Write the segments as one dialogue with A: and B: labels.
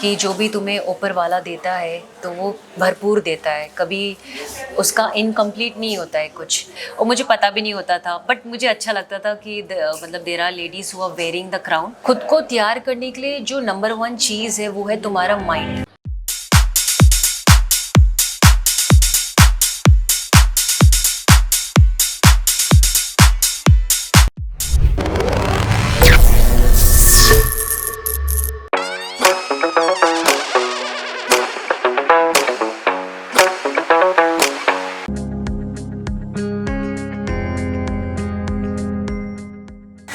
A: कि जो भी तुम्हें ऊपर वाला देता है तो वो भरपूर देता है, कभी उसका इनकम्प्लीट नहीं होता है कुछ। और मुझे पता भी नहीं होता था, बट मुझे अच्छा लगता था कि मतलब there are ladies who are wearing the crown. खुद को तैयार करने के लिए जो नंबर 1 चीज़ है वो है तुम्हारा माइंड।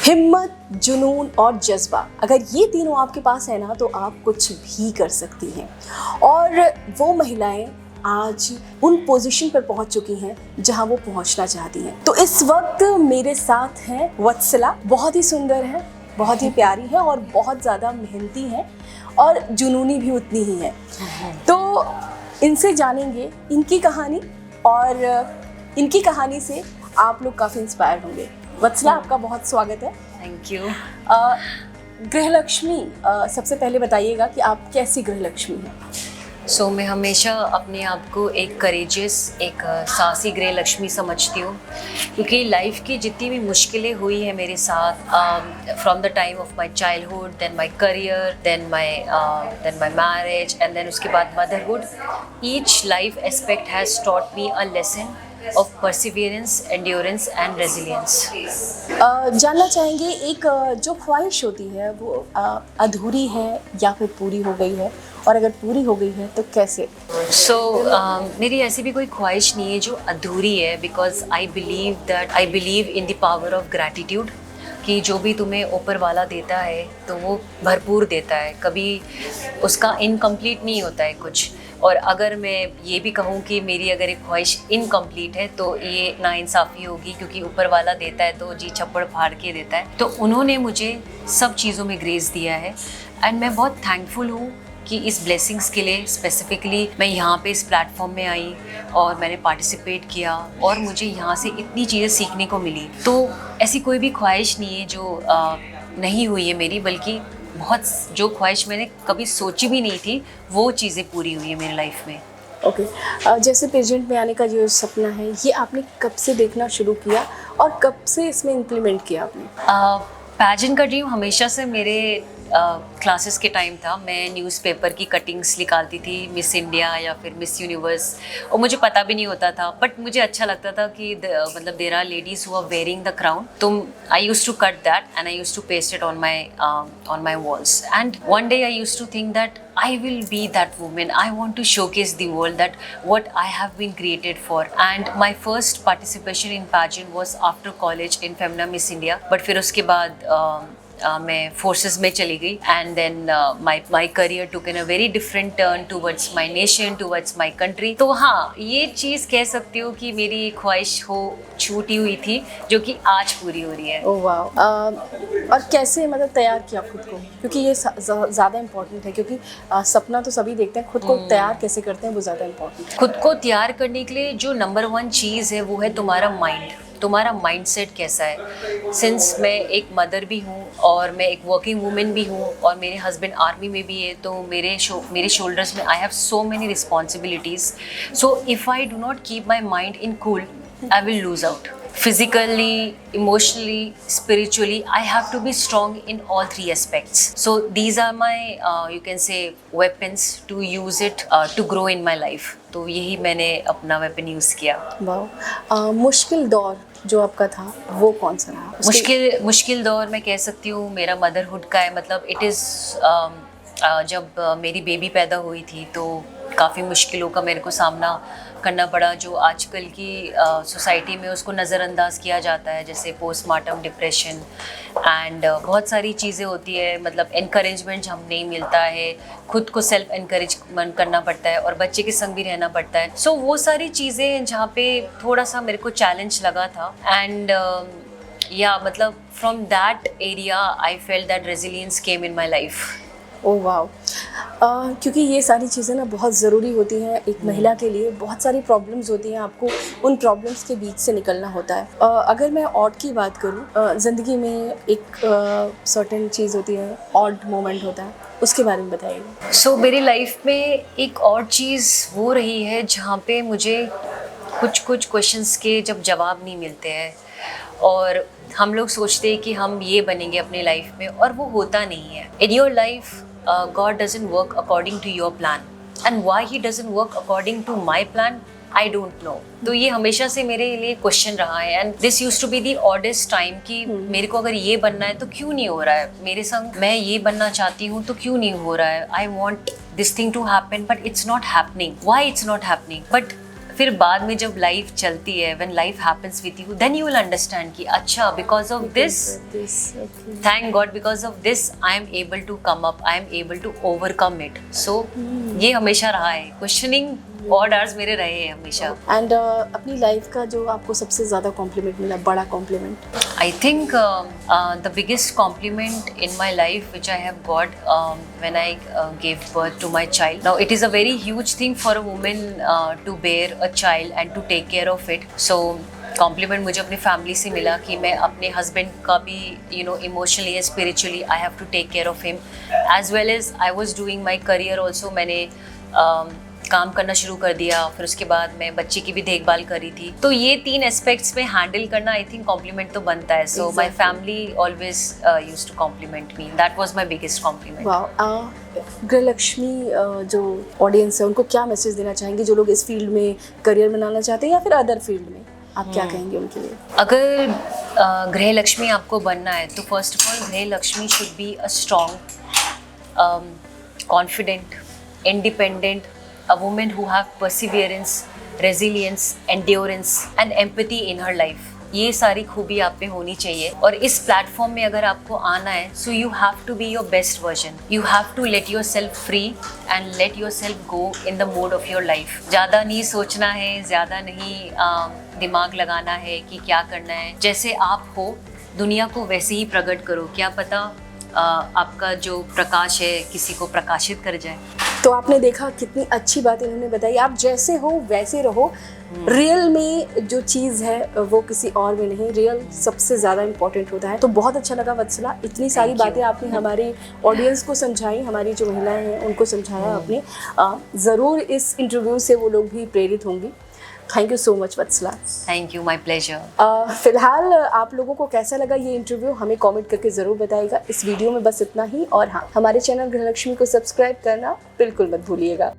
B: हिम्मत, जुनून और जज्बा, अगर ये तीनों आपके पास है ना तो आप कुछ भी कर सकती हैं। और वो महिलाएं आज उन पोजीशन पर पहुंच चुकी हैं जहां वो पहुंचना चाहती हैं। तो इस वक्त मेरे साथ हैं वत्सला। बहुत ही सुंदर है, बहुत ही प्यारी है और बहुत ज़्यादा मेहनती है और जुनूनी भी उतनी ही है। तो इनसे जानेंगे इनकी कहानी, और इनकी कहानी से आप लोग काफ़ी इंस्पायर होंगे। वत्सला, आपका बहुत स्वागत है।
A: Thank you.
B: गृहलक्ष्मी, सबसे पहले बताइएगा कि आप कैसी गृहलक्ष्मी हैं?
A: सो मैं हमेशा अपने आप को एक करेजियस, एक साहसी गृहलक्ष्मी समझती हूँ, क्योंकि लाइफ की जितनी भी मुश्किलें हुई हैं मेरे साथ, from the time of my childhood, then my career, then my marriage and then उसके बाद motherhood, each life aspect has taught me a lesson of perseverance, endurance and resilience.
B: जानना चाहेंगे, एक जो ख्वाहिश होती है वो अधूरी है या फिर पूरी हो गई है, और अगर पूरी हो गई है तो कैसे?
A: मेरी ऐसी भी कोई ख्वाहिश नहीं है जो अधूरी है, because I believe in the power of gratitude, कि जो भी तुम्हें ऊपर वाला देता है तो वो भरपूर देता है, कभी उसका इनकम्प्लीट नहीं होता है कुछ। और अगर मैं ये भी कहूँ कि मेरी अगर एक ख्वाहिश इनकम्प्लीट है तो ये नाइंसाफ़ी होगी, क्योंकि ऊपर वाला देता है तो जी छप्पड़ फाड़ के देता है। तो उन्होंने मुझे सब चीज़ों में ग्रेस दिया है, एंड मैं बहुत थैंकफुल हूँ कि इस ब्लेसिंग्स के लिए स्पेसिफिकली मैं यहाँ पे इस प्लेटफॉर्म में आई और मैंने पार्टिसिपेट किया और मुझे यहाँ से इतनी चीज़ें सीखने को मिली। तो ऐसी कोई भी ख्वाहिश नहीं है जो नहीं हुई है मेरी, बल्कि बहुत जो ख्वाहिश मैंने कभी सोची भी नहीं थी वो चीज़ें पूरी हुई है मेरी लाइफ में।
B: ओके, जैसे पेजेंट में आने का जो सपना है, ये आपने कब से देखना शुरू किया और कब से इसमें इम्प्लीमेंट किया आपने?
A: पैजेंट का ड्रीम हमेशा से मेरे क्लासेस के टाइम था। मैं न्यूज़पेपर की कटिंग्स निकालती थी, मिस इंडिया या फिर मिस यूनिवर्स, और मुझे पता भी नहीं होता था, बट मुझे अच्छा लगता था कि मतलब there are ladies who are wearing the crown. तो I used to cut that and I used to paste it on my walls, and one day I used to think that I will be that woman. I want to showcase the world that what I have been created for. And my first participation in pageant was after college in Femina Miss India. But फिर उसके बाद मैं forces में चली गई, and then my career took in a very different turn towards my nation, towards my country. तो हाँ, ये चीज़ कह सकती हूँ कि मेरी ख्वाहिश छूटी हुई थी जो कि आज पूरी हो रही है।
B: ओह वाह! और कैसे मतलब तैयार किया खुद को, क्योंकि ये ज़्यादा इम्पोर्टेंट है, क्योंकि सपना तो सभी देखते हैं, खुद को तैयार कैसे करते हैं वो ज़्यादा इम्पोर्टेंट है।
A: खुद को तैयार करने के लिए जो नंबर 1 चीज़ है वो है तुम्हारा माइंड, तुम्हारा माइंडसेट कैसा है। सिंस मैं एक मदर भी हूँ और मैं एक वर्किंग वूमेन भी हूँ और मेरे हस्बैंड आर्मी में भी है, तो मेरे शोल्डर्स में I have so many responsibilities. So if I do not keep my mind in cool, I will lose out. Physically, emotionally, spiritually, I have to be strong in all 3 aspects. So these are my, you can say, weapons to use it to grow in my life. तो यही मैंने अपना weapon use किया।
B: वाह! मुश्किल दौर जो आपका था वो कौन सा रहा?
A: मुश्किल दौर मैं कह सकती हूँ मेरा मदरहुड का है। मतलब इट इज़ जब मेरी बेबी पैदा हुई थी तो काफ़ी मुश्किलों का मेरे को सामना करना पड़ा, जो आजकल की सोसाइटी में उसको नज़रअंदाज किया जाता है, जैसे पोस्टमार्टम डिप्रेशन एंड बहुत सारी चीज़ें होती है। मतलब इनकरेजमेंट हम नहीं मिलता है, खुद को सेल्फ इनकरेजमेंट करना पड़ता है और बच्चे के संग भी रहना पड़ता है। सो वो सारी चीज़ें जहाँ पे थोड़ा सा मेरे को चैलेंज लगा था, एंड मतलब from that area I felt that resilience came in my life.
B: Oh वाह! क्योंकि ये सारी चीज़ें ना बहुत ज़रूरी होती हैं एक महिला के लिए। बहुत सारी प्रॉब्लम्स होती हैं, आपको उन प्रॉब्लम्स के बीच से निकलना होता है। अगर मैं ऑड की बात करूँ, ज़िंदगी में एक सर्टेन चीज़ होती है, ऑड मोमेंट होता है, उसके बारे में बताइए।
A: सो मेरी लाइफ में एक और चीज़ वो रही है जहाँ पे मुझे कुछ क्वेश्चंस के जब जवाब नहीं मिलते हैं और हम लोग सोचते हैं कि हम ये बनेंगे अपनी लाइफ में और वो होता नहीं है। In your life God doesn't work according to your plan and why he doesn't work according to my plan I don't know। तो ये हमेशा से मेरे लिए क्वेश्चन रहा है and this used to be the oddest time कि मेरे को अगर ये बनना है तो क्यों नहीं हो रहा है मेरे संग, मैं ये बनना चाहती हूँ तो क्यों नहीं हो रहा है, I want this thing to happen but it's not happening, why it's not happening. But फिर बाद में जब लाइफ चलती है, when life happens with you, then you will understand कि अच्छा because of this, thank God because of this I am able to come up, I am able to overcome it. So ये हमेशा रहा है, questioning odd hours मेरे रहे हैं हमेशा।
B: एंड अपनी लाइफ का जो आपको सबसे ज़्यादा कॉम्प्लीमेंट मिला, बड़ा complement?
A: I think the biggest compliment in my life which I have got when I gave birth to my child. Now it is a very huge thing for a woman to bear a child and to take care of it. So compliment मुझे अपनी family से मिला कि मैं अपने husband का भी emotionally and spiritually I have to take care of him as well as I was doing my career also. मैंने काम करना शुरू कर दिया, फिर उसके बाद मैं बच्चे की भी देखभाल करी थी। तो ये 3 एस्पेक्ट्स में हैंडल करना आई थिंक कॉम्प्लीमेंट तो बनता है। So my family always used to compliment me, that was my biggest compliment.
B: वाह। गृहलक्ष्मी जो ऑडियंस है उनको क्या मैसेज देना चाहेंगे, जो लोग इस फील्ड में करियर बनाना चाहते हैं या फिर अदर फील्ड में, आप क्या कहेंगे उनके लिए?
A: अगर गृहलक्ष्मी आपको बनना है तो first of all Griha Lakshmi should be a strong, confident, independent, a woman who have perseverance, resilience, endurance and empathy in her life। ये सारी खूबी आप में होनी चाहिए और इस प्लेटफॉर्म में अगर आपको आना है so you have to be your best version, you have to let yourself free and let yourself go in the mode of your life. ज़्यादा नहीं सोचना है, ज़्यादा नहीं दिमाग लगाना है कि क्या करना है। जैसे आप हो दुनिया को वैसे ही प्रकट करो, क्या पता आपका जो प्रकाश है किसी को प्रकाशित कर जाए।
B: तो आपने देखा कितनी अच्छी बात इन्होंने बताई, आप जैसे हो वैसे रहो। रियल में जो चीज़ है वो किसी और में नहीं, रियल सबसे ज़्यादा इम्पोर्टेंट होता है। तो बहुत अच्छा लगा वत्सला, इतनी सारी बातें आपने हमारे ऑडियंस को समझाई, हमारी जो महिलाएं हैं उनको समझाया आपने। ज़रूर इस इंटरव्यू से वो लोग भी प्रेरित होंगी। Thank you so much Vatsala.
A: Thank you, my pleasure.
B: फिलहाल आप लोगों को कैसा लगा ये इंटरव्यू हमें कमेंट करके ज़रूर बताइएगा। इस वीडियो में बस इतना ही, और हाँ, हमारे चैनल गृहलक्ष्मी को सब्सक्राइब करना बिल्कुल मत भूलिएगा।